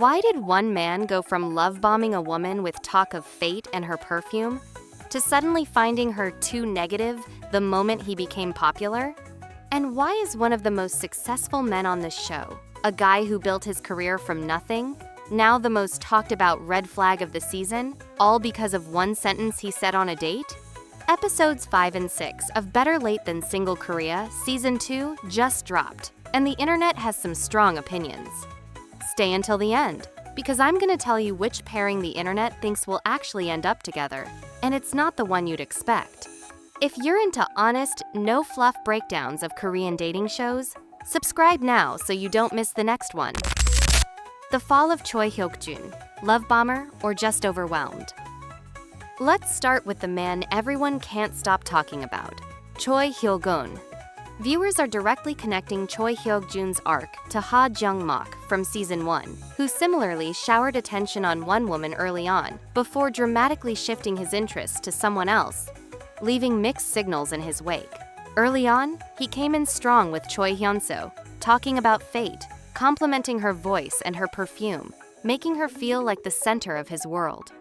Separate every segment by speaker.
Speaker 1: Why did one man go from love-bombing a woman with talk of fate and her perfume to suddenly finding her too negative the moment he became popular? And why is one of the most successful men on this show, a guy who built his career from nothing, now the most talked about red flag of the season, all because of one sentence he said on a date? Episodes 5 and 6 of Better Late Than Single Korea Season 2 just dropped, and the internet has some strong opinions. Stay until the end, because I'm gonna tell you which pairing the internet thinks will actually end up together, and it's not the one you'd expect. If you're into honest, no-fluff breakdowns of Korean dating shows, subscribe now so you don't miss the next one. The Fall of Choi Hyeokjoon, Love Bomber or Just Overwhelmed? Let's start with the man everyone can't stop talking about, Choi Hyeokjoon. Viewers are directly connecting Choi Hyeokjoon's arc to Ha Jung-mok from Season 1, who similarly showered attention on one woman early on before dramatically shifting his interest to someone else, leaving mixed signals in his wake. Early on, he came in strong with Choi Hyun-soo, talking about fate, complimenting her voice and her perfume, making her feel like the center of his world.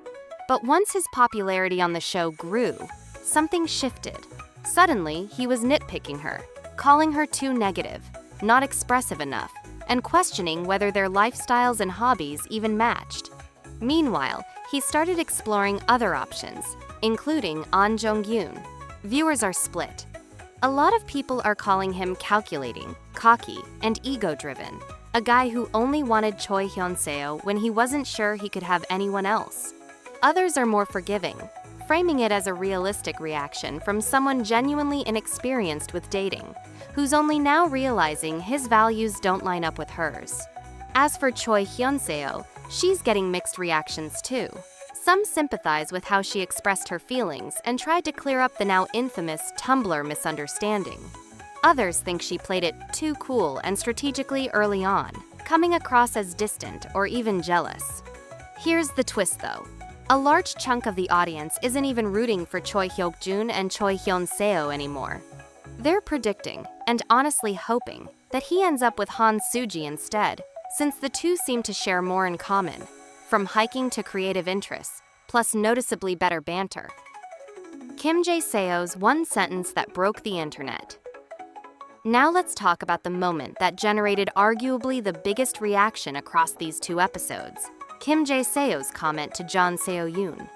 Speaker 1: But once his popularity on the show grew, something shifted. Suddenly, he was nitpicking her, calling her too negative, not expressive enough, and questioning whether their lifestyles and hobbies even matched. Meanwhile, he started exploring other options, including An Jong-yoon. Viewers are split. A lot of people are calling him calculating, cocky, and ego-driven, a guy who only wanted Choi Hyun-seo when he wasn't sure he could have anyone else. Others are more forgiving, framing it as a realistic reaction from someone genuinely inexperienced with dating, who's only now realizing his values don't line up with hers. As for Choi Hyun-seo, she's getting mixed reactions too. Some sympathize with how she expressed her feelings and tried to clear up the now infamous Tumblr misunderstanding. Others think she played it too cool and strategically early on, coming across as distant or even jealous. Here's the twist though. A large chunk of the audience isn't even rooting for Choi Hyeokjoon and Choi Hyun-seo anymore. They're predicting, and honestly hoping, that he ends up with Sooji instead, since the two seem to share more in common, from hiking to creative interests, plus noticeably better banter. Kim Jaeseo's one sentence that broke the internet. Now let's talk about the moment that generated arguably the biggest reaction across these two episodes, Kim Jaeseo's comment to Jaeseo.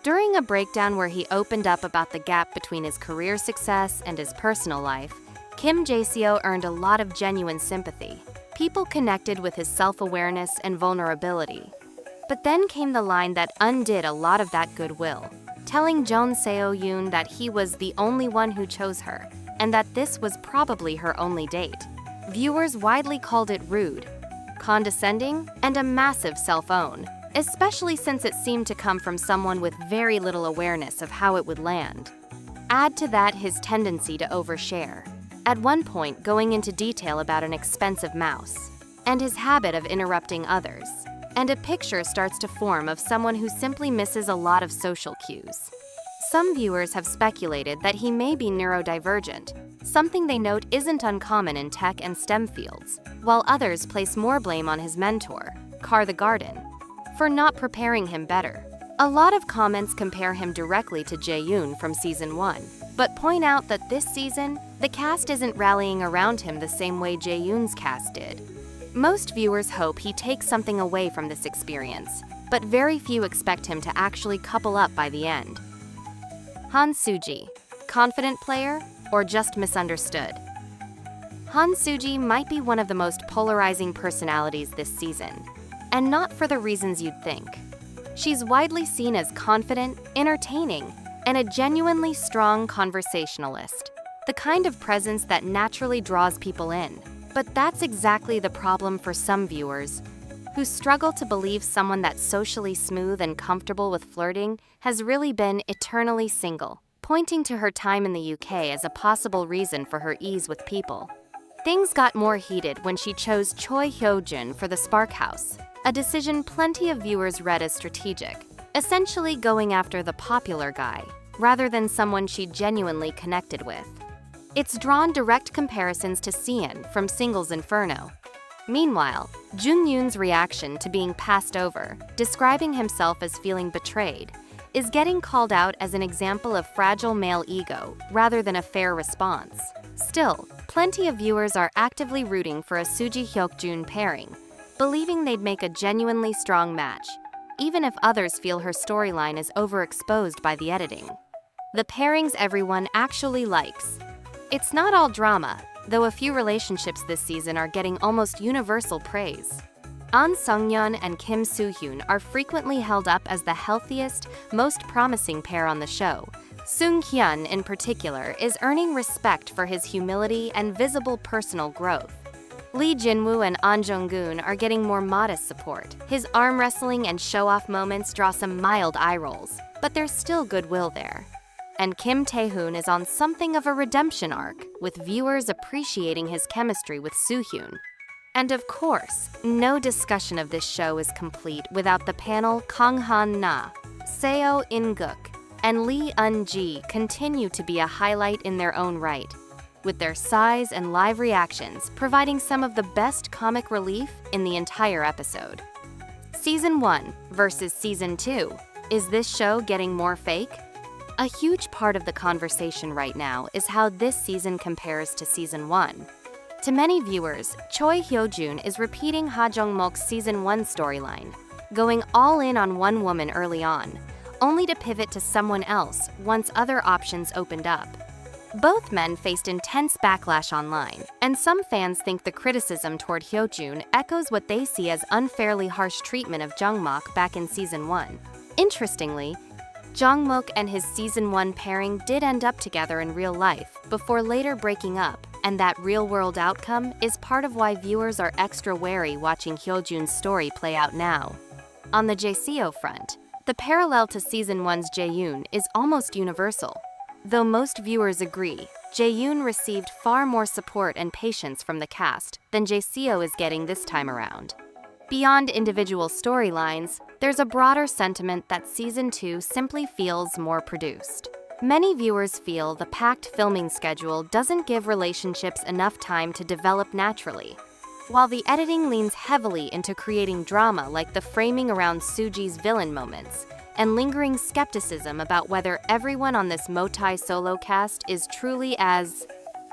Speaker 1: During a breakdown where he opened up about the gap between his career success and his personal life, Kim Jaeseo earned a lot of genuine sympathy. People connected with his self-awareness and vulnerability. But then came the line that undid a lot of that goodwill, telling Jaeseo that he was the only one who chose her, and that this was probably her only date. Viewers widely called it rude, condescending, and a massive self-own, especially since it seemed to come from someone with very little awareness of how it would land. Add to that his tendency to overshare, at one point going into detail about an expensive mouse, and his habit of interrupting others, and a picture starts to form of someone who simply misses a lot of social cues. Some viewers have speculated that he may be neurodivergent, something they note isn't uncommon in tech and STEM fields, while others place more blame on his mentor, Kar the Garden, for not preparing him better. A lot of comments compare him directly to Jaeyoon from Season 1, but point out that this season, the cast isn't rallying around him the same way Jaeyoon's cast did. Most viewers hope he takes something away from this experience, but very few expect him to actually couple up by the end. Sooji, confident player or just misunderstood? Sooji might be one of the most polarizing personalities this season, and not for the reasons you'd think. She's widely seen as confident, entertaining, and a genuinely strong conversationalist, the kind of presence that naturally draws people in. But that's exactly the problem for some viewers, who struggle to believe someone that's socially smooth and comfortable with flirting has really been eternally single, pointing to her time in the UK as a possible reason for her ease with people. Things got more heated when she chose Choi Hyeokjoon for the Spark House, a decision plenty of viewers read as strategic, essentially going after the popular guy, rather than someone she genuinely connected with. It's drawn direct comparisons to Sian from Singles Inferno. Meanwhile, Junyoon's reaction to being passed over, describing himself as feeling betrayed, is getting called out as an example of fragile male ego rather than a fair response. Still, plenty of viewers are actively rooting for a Sooji Hyeokjoon pairing, believing they'd make a genuinely strong match, even if others feel her storyline is overexposed by the editing. The pairings everyone actually likes. It's not all drama, though a few relationships this season are getting almost universal praise. An Sungyeon and Kim Soo-hyun are frequently held up as the healthiest, most promising pair on the show. Sung-hyun, in particular, is earning respect for his humility and visible personal growth. Lee Jinwoo and An Jung-gun are getting more modest support. His arm wrestling and show-off moments draw some mild eye rolls, but there's still goodwill there. And Kim Tae-hoon is on something of a redemption arc, with viewers appreciating his chemistry with Soo-hyun. And of course, no discussion of this show is complete without the panel Kang Han-na, Seo In-guk, and Lee Un-ji continue to be a highlight in their own right, with their size and live reactions providing some of the best comic relief in the entire episode. Season 1 versus Season 2. Is this show getting more fake? A huge part of the conversation right now is how this season compares to Season 1. To many viewers, Choi Hyeokjoon is repeating Ha Jung-mok's Season 1 storyline, going all in on one woman early on, only to pivot to someone else once other options opened up. Both men faced intense backlash online, and some fans think the criticism toward Hyeokjoon echoes what they see as unfairly harsh treatment of Jung-mok back in Season 1. Interestingly, Jung-mok and his Season 1 pairing did end up together in real life before later breaking up, and that real-world outcome is part of why viewers are extra wary watching Hyeokjoon's story play out now. On the Jaeseo front, the parallel to Season 1's Jaeyoon is almost universal. Though most viewers agree, Jaeyoon received far more support and patience from the cast than Jaeseo is getting this time around. Beyond individual storylines, there's a broader sentiment that Season 2 simply feels more produced. Many viewers feel the packed filming schedule doesn't give relationships enough time to develop naturally, while the editing leans heavily into creating drama like the framing around Sooji's villain moments, and lingering skepticism about whether everyone on this Motai solo cast is truly as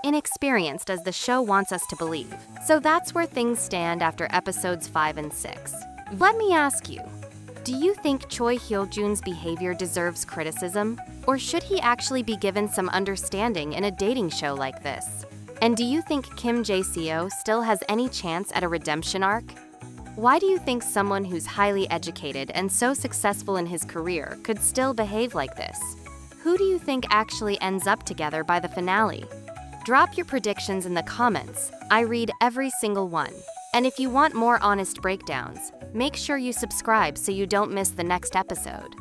Speaker 1: inexperienced as the show wants us to believe. So that's where things stand after episodes 5 and 6. Let me ask you, do you think Choi Hyeokjoon's behavior deserves criticism? Or should he actually be given some understanding in a dating show like this? And do you think Kim Jaeseo still has any chance at a redemption arc? Why do you think someone who's highly educated and so successful in his career could still behave like this? Who do you think actually ends up together by the finale? Drop your predictions in the comments. I read every single one. And if you want more honest breakdowns, make sure you subscribe so you don't miss the next episode.